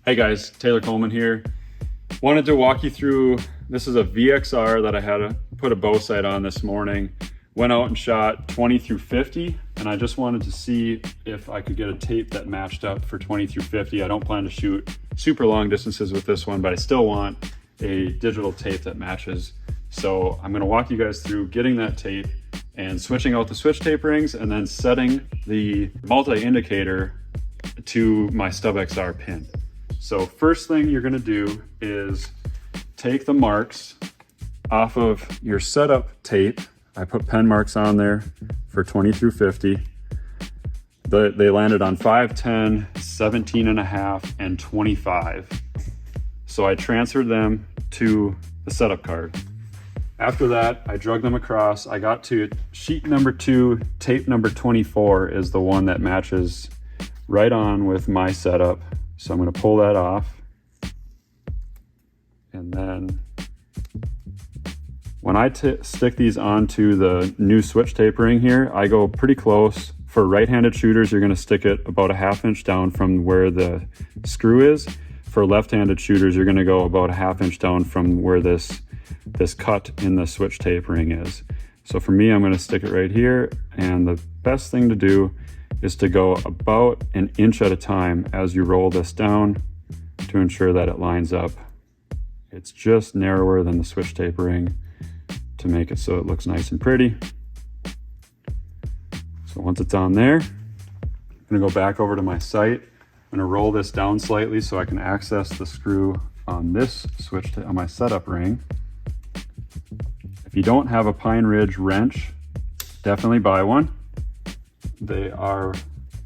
Hey guys, Taylor Coleman here. Wanted to walk you through, this is a VXR that I had to put a bow sight on this morning. Went out and shot 20 through 50, and I just wanted to see if I could get a tape that matched up for 20 through 50. I don't plan to shoot super long distances with this one, but I still want a digital tape that matches. So I'm gonna walk you guys through getting that tape and switching out the SwitchTape rings and then setting the multi-indicator to my STUBXR pin. So first thing you're gonna do is take the marks off of your setup tape. I put pen marks on there for 20 through 50. They landed on 5, 10, 17 and a half, and 25. So I transferred them to the setup card. After that, I drug them across. I got to sheet number 2, tape number 24 is the one that matches right on with my setup. So I'm going to pull that off. And then when I stick these onto the new SwitchTape ring here, I go pretty close. For right-handed shooters, you're going to stick it about a 1/2 inch down from where the screw is. For left-handed shooters, you're going to go about a 1/2 inch down from where this cut in the SwitchTape ring is. So for me, I'm going to stick it right here. And the best thing to do is to go about an inch at a time as you roll this down to ensure that it lines up. It's just narrower than the SwitchTape ring to make it so it looks nice and pretty. So once it's on there, I'm gonna go back over to my sight. I'm gonna roll this down slightly so I can access the screw on this on my setup ring. If you don't have a Pine Ridge wrench, definitely buy one. They are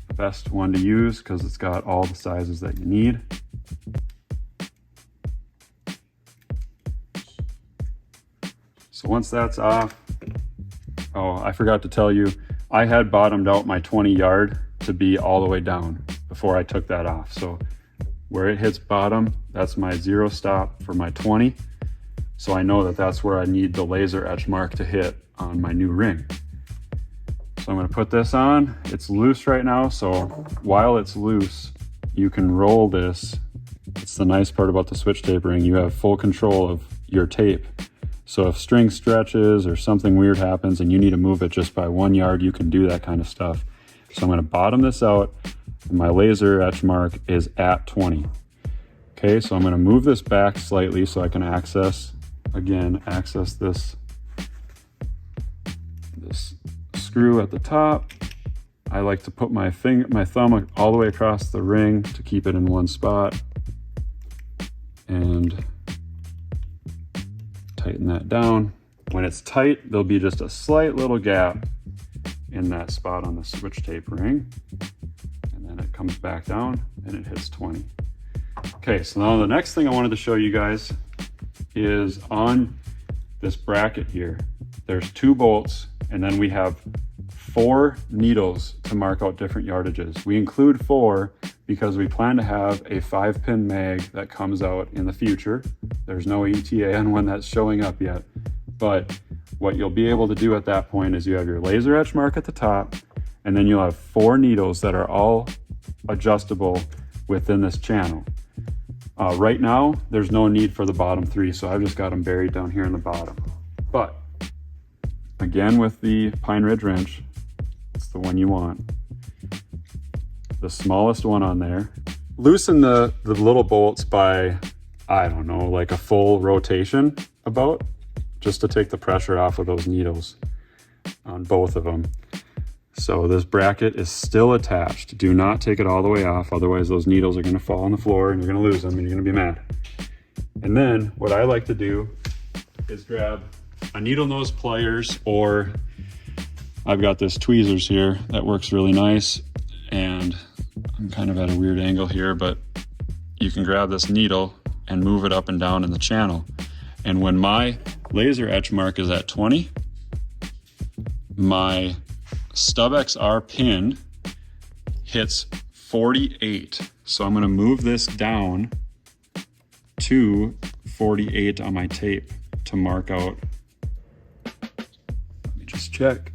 the best one to use because it's got all the sizes that you need. So once that's off, oh, I forgot to tell you, I had bottomed out my 20 yard to be all the way down before I took that off. So where it hits bottom, that's my 0 stop for my 20. So I know that that's where I need the laser etch mark to hit on my new ring. So I'm going to put this on. It's loose right now, so while it's loose, you can roll this. It's the nice part about the SwitchTape ring. You have full control of your tape. So if string stretches or something weird happens and you need to move it just by 1 yard, you can do that kind of stuff. So I'm going to bottom this out, and my laser etch mark is at 20. Okay, so I'm going to move this back slightly so I can access this screw at the top. I like to put my thumb all the way across the ring to keep it in one spot and tighten that down. When it's tight, there'll be just a slight little gap in that spot on the SwitchTape ring, and then it comes back down and it hits 20. Okay, so now the next thing I wanted to show you guys is on this bracket here. There's 2 bolts, and then we have 4 needles to mark out different yardages. We include 4 because we plan to have a 5-pin mag that comes out in the future. There's no ETA on when that's showing up yet, but what you'll be able to do at that point is you have your laser etch mark at the top, and then you'll have 4 needles that are all adjustable within this channel. Right now, there's no need for the bottom 3, so I've just got them buried down here in the bottom. But again, with the Pine Ridge wrench, it's the one you want. The smallest one on there. Loosen the little bolts by, I don't know, like a full rotation about, just to take the pressure off of those needles on both of them. So this bracket is still attached. Do not take it all the way off, otherwise those needles are gonna fall on the floor and you're gonna lose them and you're gonna be mad. And then what I like to do is grab a needle nose pliers, or I've got this tweezers here that works really nice, and I'm kind of at a weird angle here, but you can grab this needle and move it up and down in the channel. And when my laser etch mark is at 20, my STUBXR pin hits 48. So I'm going to move this down to 48 on my tape to mark out. Let me just check.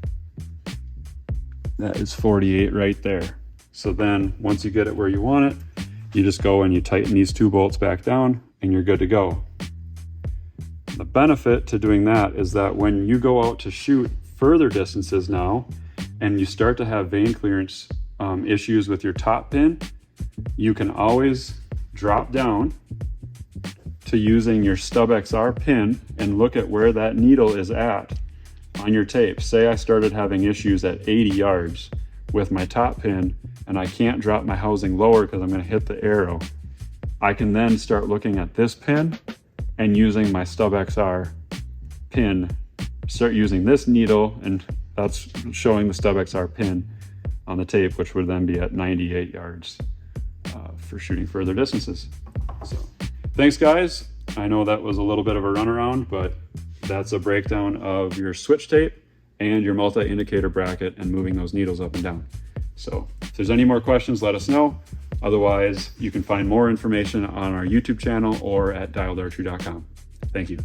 That is 48 right there. So then once you get it where you want it, You just go and you tighten these 2 bolts back down and you're good to go. The benefit to doing that is that when you go out to shoot further distances now and you start to have vane clearance issues with your top pin, you can always drop down to using your STUBXR pin and look at where that needle is at on your tape. Say I started having issues at 80 yards with my top pin and I can't drop my housing lower because I'm going to hit the arrow. I can then start looking at this pin and using my STUBXR pin, start using this needle, and that's showing the STUBXR pin on the tape, which would then be at 98 yards for shooting further distances. So thanks guys. I know that was a little bit of a runaround, but that's a breakdown of your switch tape and your multi-indicator bracket and moving those needles up and down. So if there's any more questions, let us know. Otherwise, you can find more information on our YouTube channel or at dialedarchery.com. Thank you.